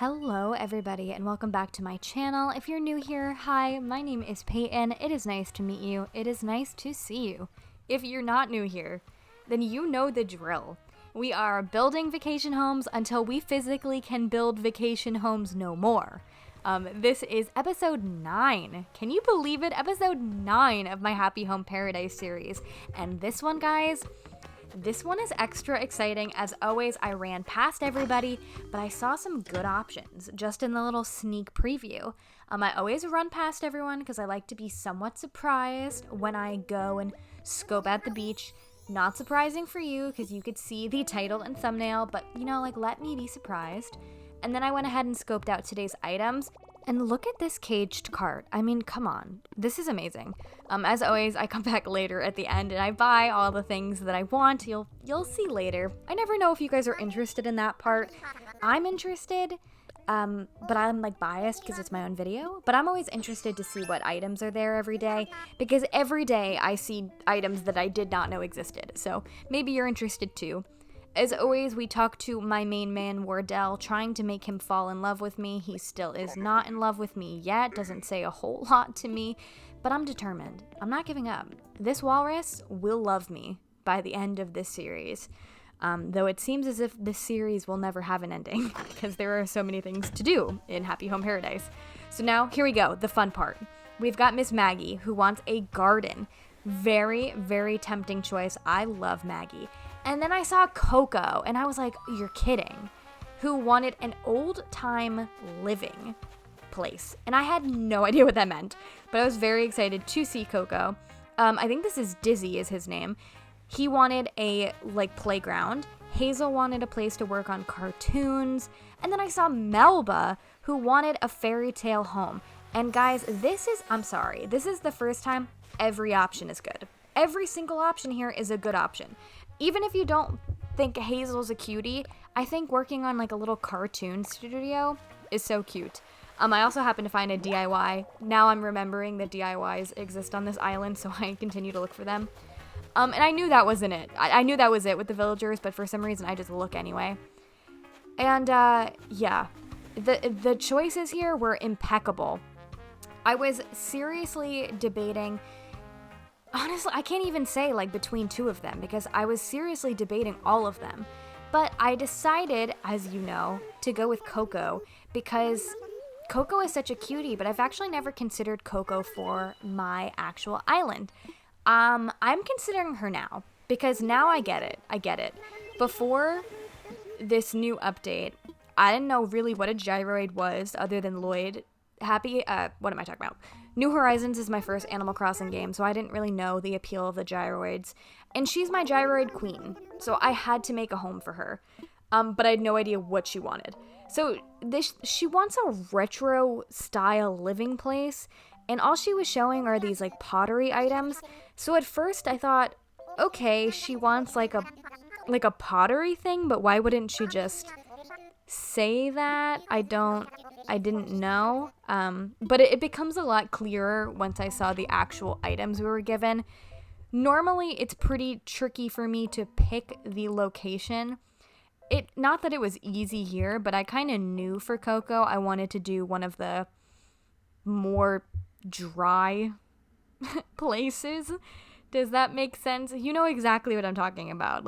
Hello everybody and welcome back to my channel. If you're new here, hi, my name is Peyton. It is nice to meet you. It is nice to see you. If you're not new here, then you know the drill. We are building vacation homes until we physically can build vacation homes no more. This is episode 9. Can you believe it? Episode 9 of my Happy Home Paradise series. And this one, guys, this one is extra exciting. As always, I ran past everybody, but I saw some good options just in the little sneak preview. I always run past everyone because I like to be somewhat surprised when I go and scope out the beach. Not surprising for you because you could see the title and thumbnail, but let me be surprised. And then I went ahead and scoped out today's items. And look at this caged cart. I mean, come on. This is amazing. As always, I come back later at the end and I buy all the things that I want. You'll see later. I never know if you guys are interested in that part. I'm interested, but I'm biased because it's my own video. But I'm always interested to see what items are there every day because every day I see items that I did not know existed. So maybe you're interested too. As always, we talk to my main man, Wardell, trying to make him fall in love with me. He still is not in love with me yet, doesn't say a whole lot to me, but I'm determined. I'm not giving up. This walrus will love me by the end of this series, though it seems as if this series will never have an ending because there are so many things to do in Happy Home Paradise. So now, here we go, the fun part. We've got Miss Maggie, who wants a garden. Very, very tempting choice. I love Maggie. And then I saw Coco, and I was like, you're kidding, who wanted an old-time living place. And I had no idea what that meant, but I was very excited to see Coco. I think this is Dizzy is his name. He wanted a, playground. Hazel wanted a place to work on cartoons. And then I saw Melba, who wanted a fairy tale home. And guys, this is the first time every option is good. Every single option here is a good option. Even if you don't think Hazel's a cutie, I think working on a little cartoon studio is so cute. I also happened to find a DIY. Now I'm remembering that DIYs exist on this island, so I continue to look for them. And I knew that wasn't it. I knew that was it with the villagers, but for some reason I just look anyway. And yeah, the choices here were impeccable. I was seriously debating. Honestly, I can't even say between two of them because I was seriously debating all of them. But I decided, as you know, to go with Coco because Coco is such a cutie, but I've actually never considered Coco for my actual island. I'm considering her now because now I get it. Before this new update, I didn't know really what a gyroid was other than Lloyd. What am I talking about? New Horizons is my first Animal Crossing game, so I didn't really know the appeal of the gyroids. And she's my gyroid queen, so I had to make a home for her. But I had no idea what she wanted. So she wants a retro-style living place, and all she was showing are these pottery items. So at first I thought, okay, she wants a pottery thing, but why wouldn't she just say that? I didn't know, but it becomes a lot clearer once I saw the actual items we were given. Normally, it's pretty tricky for me to pick the location. Not that it was easy here, but I kind of knew for Coco I wanted to do one of the more dry places. Does that make sense? You know exactly what I'm talking about.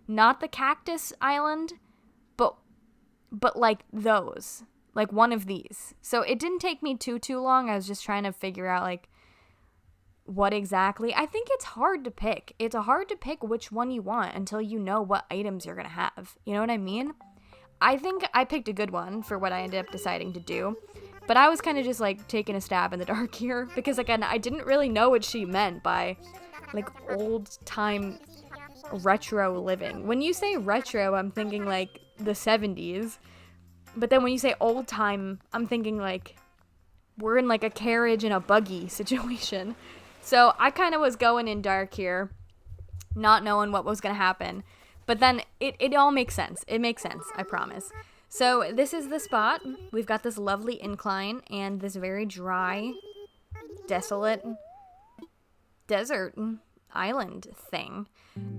Not the cactus island, but those. One of these. So it didn't take me too long. I was just trying to figure out what exactly. I think it's hard to pick. It's hard to pick which one you want until you know what items you're going to have. You know what I mean? I think I picked a good one for what I ended up deciding to do. But I was kind of just taking a stab in the dark here because again, I didn't really know what she meant by old time retro living. When you say retro, I'm thinking the 70s. But then when you say old time, I'm thinking we're in a carriage and a buggy situation. So I kind of was going in dark here, not knowing what was going to happen. But then it all makes sense. It makes sense, I promise. So this is the spot. We've got this lovely incline and this very dry, desolate desert island thing.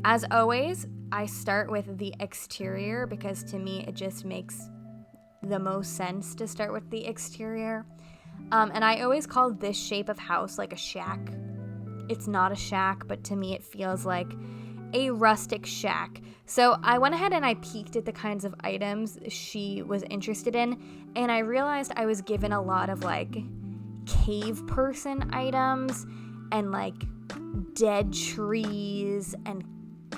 As always, I start with the exterior because to me it just makes the most sense to start with the exterior. And I always call this shape of house like a shack. It's not a shack, but to me it feels like a rustic shack. So I went ahead and I peeked at the kinds of items she was interested in, and I realized I was given a lot of like cave person items and like dead trees and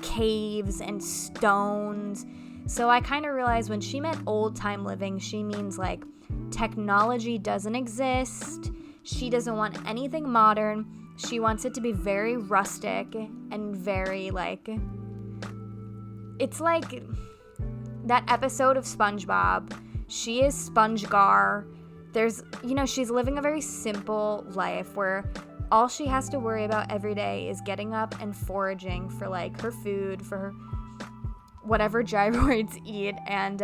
caves and stones. So I kind of realized when she meant old time living, she means like technology doesn't exist. She doesn't want anything modern. She wants it to be very rustic and very like, it's like that episode of SpongeBob. She is SpongeGar. There's, she's living a very simple life where all she has to worry about every day is getting up and foraging for like her food, for her whatever gyroids eat, and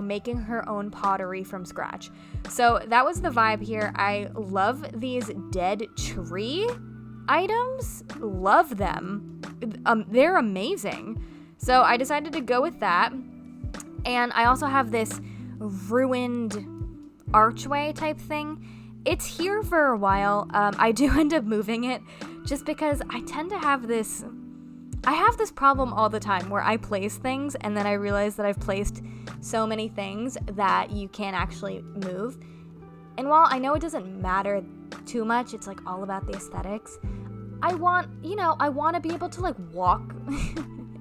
making her own pottery from scratch. So that was the vibe here. I love these dead tree items. Love them. They're amazing. So I decided to go with that. And I also have this ruined archway type thing. It's here for a while. I do end up moving it just because I tend to have this problem all the time where I place things and then I realize that I've placed so many things that you can't actually move. And while I know it doesn't matter too much, it's like all about the aesthetics. I want to be able to like walk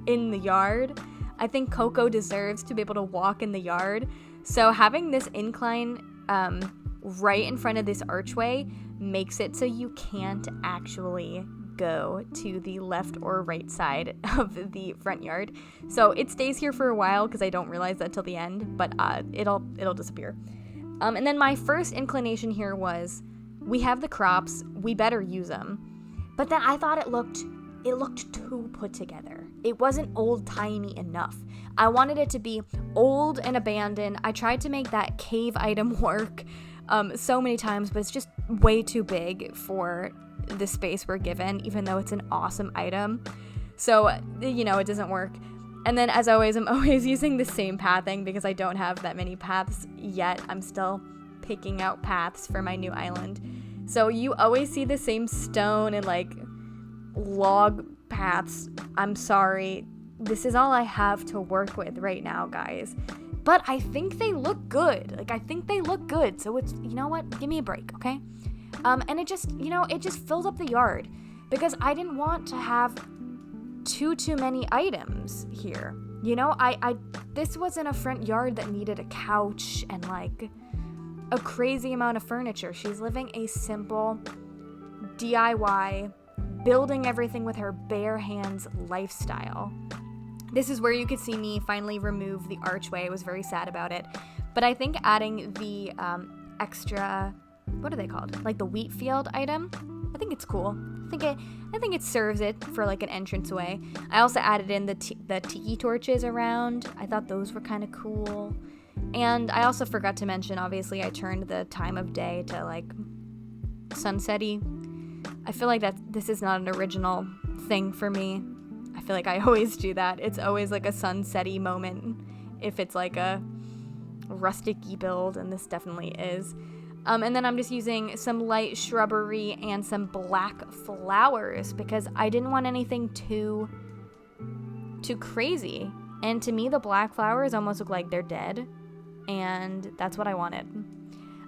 in the yard. I think Coco deserves to be able to walk in the yard. So having this incline right in front of this archway makes it so you can't actually go to the left or right side of the front yard. So it stays here for a while because I don't realize that till the end, but it'll disappear. And then my first inclination here was, we have the crops, we better use them. But then I thought it looked too put together. It wasn't old-timey enough. I wanted it to be old and abandoned. I tried to make that cave item work so many times, but it's just way too big for the space we're given, even though it's an awesome item. So, it doesn't work. And then, as always, I'm always using the same pathing because I don't have that many paths yet. I'm still picking out paths for my new island. So you always see the same stone and like log paths. I'm sorry. This is all I have to work with right now, guys. But I think they look good. So it's, you know what? Give me a break, okay? And it just, it just fills up the yard because I didn't want to have too many items here. This wasn't a front yard that needed a couch and like a crazy amount of furniture. She's living a simple DIY, building everything with her bare hands lifestyle. This is where you could see me finally remove the archway. I was very sad about it. But I think adding the extra, what are they called? Like the wheat field item? I think it's cool. I think it serves it for like an entranceway. I also added in the tiki torches around. I thought those were kind of cool. And I also forgot to mention, obviously, I turned the time of day to like sunset-y. I feel like this is not an original thing for me. I feel like I always do that. It's always like a sunset-y moment if it's like a rustic-y build, and this definitely is. And then I'm just using some light shrubbery and some black flowers because I didn't want anything too crazy. And to me, the black flowers almost look like they're dead. And that's what I wanted.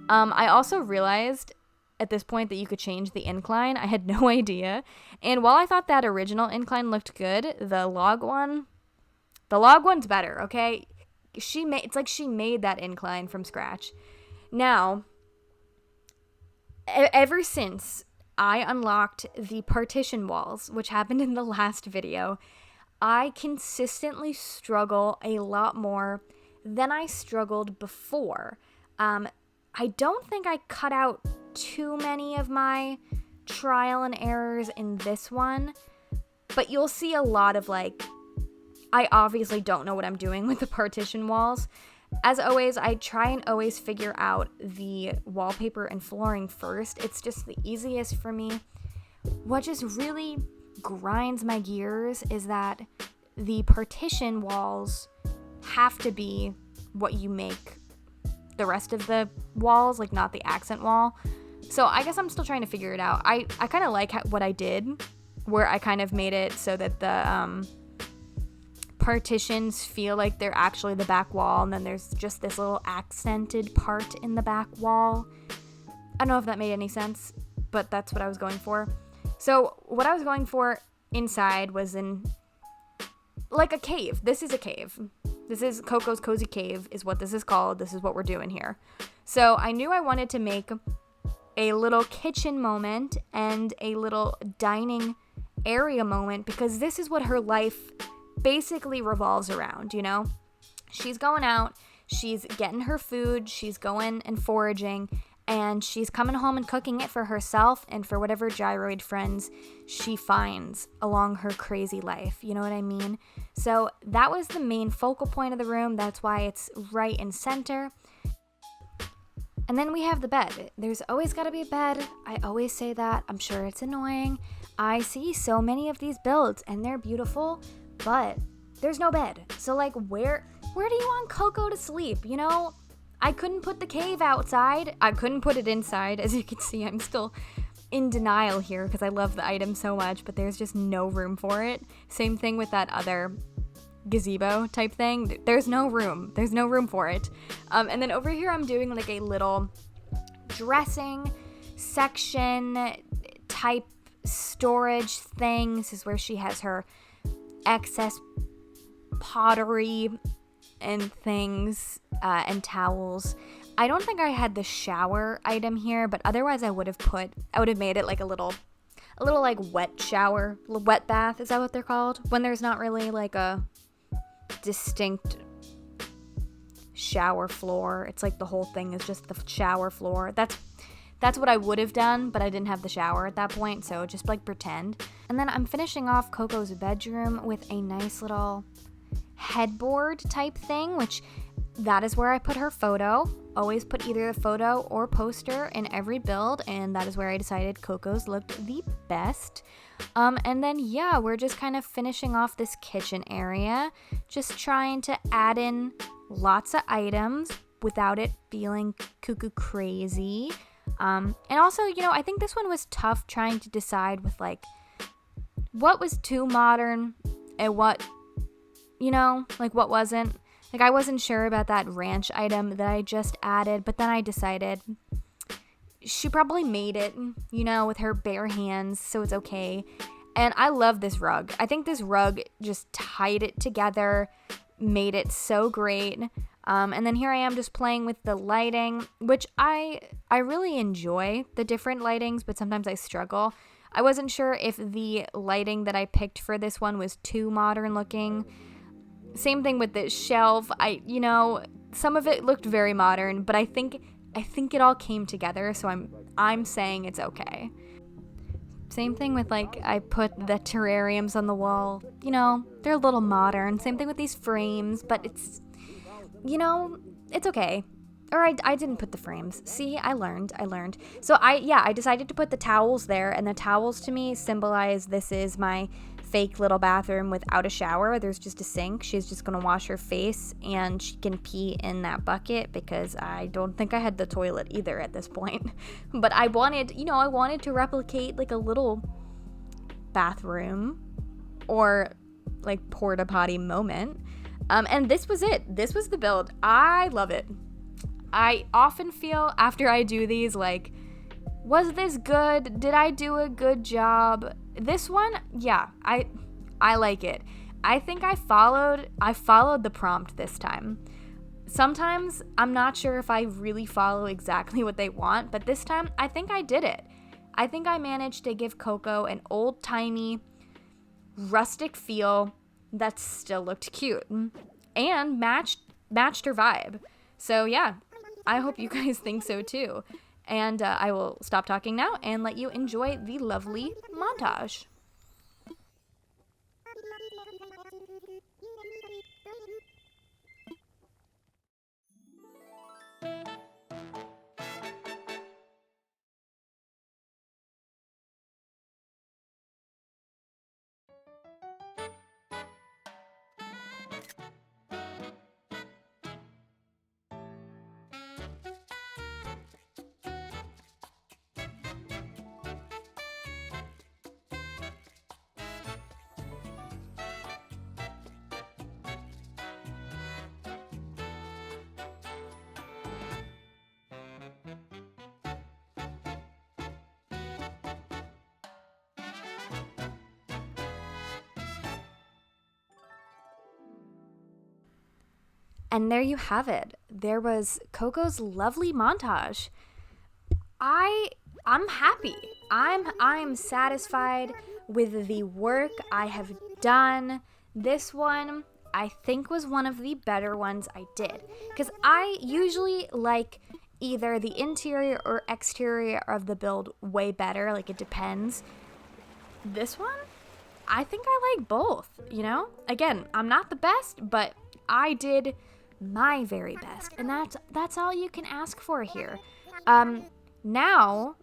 I also realized at this point that you could change the incline. I had no idea. And while I thought that original incline looked good, the log one's better, okay? It's like she made that incline from scratch. Now, ever since I unlocked the partition walls, which happened in the last video, I consistently struggle a lot more than I struggled before. I don't think I cut out too many of my trial and errors in this one, but you'll see a lot of like, I obviously don't know what I'm doing with the partition walls. As always, I try and always figure out the wallpaper and flooring first. It's just the easiest for me. What just really grinds my gears is that the partition walls have to be what you make the rest of the walls, like not the accent wall. So I guess I'm still trying to figure it out. I kind of like what I did, where I kind of made it so that the partitions feel like they're actually the back wall, and then there's just this little accented part in the back wall. I don't know if that made any sense, but that's what I was going for. So what I was going for inside was in like a cave. This is a cave. This is Coco's Cozy Cave is what this is called. This is what we're doing here. So I knew I wanted to make a little kitchen moment and a little dining area moment, because this is what her life basically revolves around, you know? She's going out, she's getting her food, she's going and foraging, and she's coming home and cooking it for herself and for whatever gyroid friends she finds along her crazy life. You know what I mean? So that was the main focal point of the room. That's why it's right in center. And then we have the bed. There's always got to be a bed. I always say that. I'm sure it's annoying. I see so many of these builds and they're beautiful, but there's no bed. So like where do you want Coco to sleep? You know, I couldn't put the cave outside. I couldn't put it inside. As you can see, I'm still in denial here because I love the item so much, but there's just no room for it. Same thing with that other gazebo type thing. There's no room. There's no room for it. And then over here I'm doing like a little dressing section type storage thing. This is where she has her excess pottery and things and towels. I don't think I had the shower item here, but otherwise I would have made it like a little like wet shower, wet bath. Is that what they're called? When there's not really like a distinct shower floor. It's like the whole thing is just the shower floor. That's what I would have done, but I didn't have the shower at that point, so just like pretend. And then I'm finishing off Coco's bedroom with a nice little headboard type thing, which that is where I put her photo. Always put either a photo or poster in every build, and that is where I decided Coco's looked the best. And then yeah, we're just kind of finishing off this kitchen area, just trying to add in lots of items without it feeling cuckoo crazy. And also, you know, I think this one was tough trying to decide with like what was too modern and what, you know, like what wasn't. Like I wasn't sure about that ranch item that I just added, but then I decided she probably made it, you know, with her bare hands, so it's okay. And I love this rug. I think this rug just tied it together, made it so great. And then here I am just playing with the lighting, which I really enjoy the different lightings, but sometimes I struggle. I wasn't sure if the lighting that I picked for this one was too modern looking. Same thing with this shelf. You know, some of it looked very modern, but I think it all came together, so I'm saying it's okay. Same thing with like I put the terrariums on the wall. You know, they're a little modern. Same thing with these frames, but it's, you know, it's okay. Or I didn't put the frames. See, I learned. So I decided to put the towels there, and the towels to me symbolize this is my fake little bathroom without a shower. There's just a sink. She's just gonna wash her face and she can pee in that bucket because I don't think I had the toilet either at this point. But I wanted to replicate like a little bathroom or like porta potty moment. And this was it. This was the build. I love it. I often feel after I do these like, was this good? Did I do a good job? This one, yeah, I like it. I think I followed the prompt this time. Sometimes I'm not sure if I really follow exactly what they want, but this time I think I did it. I think I managed to give Coco an old-timey, rustic feel that still looked cute and matched her vibe. So yeah, I hope you guys think so too. And I will stop talking now and let you enjoy the lovely montage. And there you have it. There was Coco's lovely montage. I'm happy. I'm satisfied with the work I have done. This one, I think, was one of the better ones I did. Because I usually like either the interior or exterior of the build way better. Like, it depends. This one, I think I like both, you know? Again, I'm not the best, but I did my very best. And that's all you can ask for here. Now,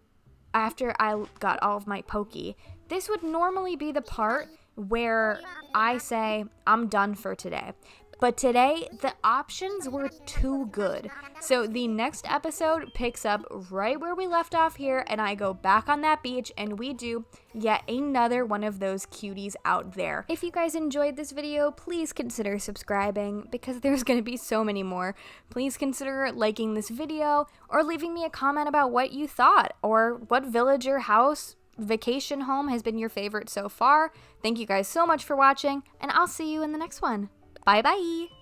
after I got all of my pokey, this would normally be the part where I say, I'm done for today. But today, the options were too good. So the next episode picks up right where we left off here, and I go back on that beach, and we do yet another one of those cuties out there. If you guys enjoyed this video, please consider subscribing, because there's going to be so many more. Please consider liking this video, or leaving me a comment about what you thought, or what village or house vacation home has been your favorite so far. Thank you guys so much for watching, and I'll see you in the next one. Bye bye!